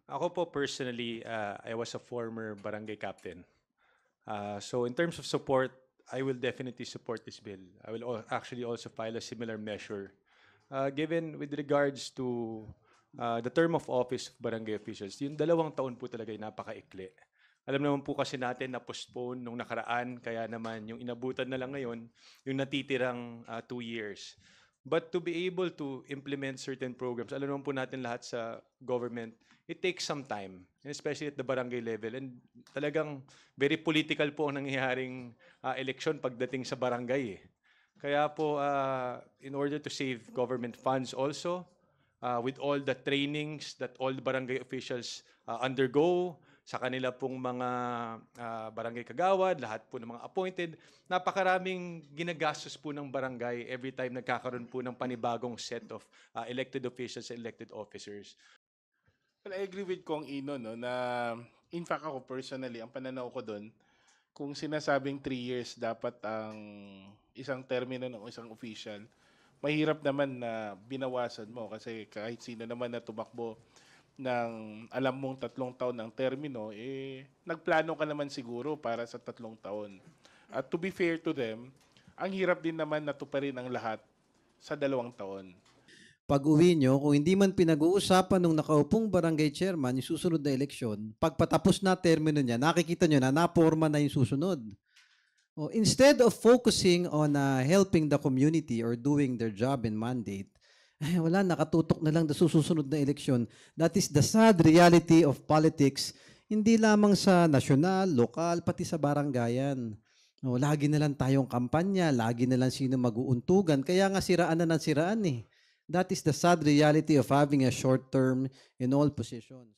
Ako po personally, I was a former barangay captain. So in terms of support, I will definitely support this bill. I will actually also file a similar measure. Given with regards to the term of office of barangay officials, yung 2 taon po talaga ay napakaikli. Alam naman po kasi natin na postpone nung nakaraan, kaya naman yung inabutan na lang ngayon, yung natitirang 2 years. But to be able to implement certain programs, alam naman po natin lahat sa government, it takes some time, and especially at the barangay level. And talagang very political po ang nangyayaring eleksyon pagdating sa barangay. Kaya po, in order to save government funds also, with all the trainings that all the barangay officials undergo, sa kanila pong mga barangay kagawad, lahat po ng mga appointed, napakaraming ginagastos po ng barangay every time nagkakaroon po ng panibagong set of elected officials and elected officers. Well, I agree with Kong Ino, no, na in fact ako personally, ang pananaw ko doon, kung sinasabing 3 years dapat ang isang termino ng isang official, mahirap naman na binawasan mo kasi kahit sino naman na tumakbo ng alam mong 3 taon ng termino, nagplano ka naman siguro para sa 3 taon. At to be fair to them, ang hirap din naman na tuparin ang lahat sa 2 taon. Pag-uwi nyo, kung hindi man pinag-uusapan ng nakaupong barangay chairman yung susunod na eleksyon, pagpatapos na termino niya, nakikita nyo na naporma na yung susunod. Instead of focusing on helping the community or doing their job and mandate, wala, nakatutok na lang sa susunod na eleksyon. That is the sad reality of politics, hindi lamang sa nasyonal, lokal, pati sa barangayan. Lagi na lang tayong kampanya, lagi na lang sino mag-uuntugan, kaya nga siraan na ng siraan eh. That is the sad reality of having a short term in all positions.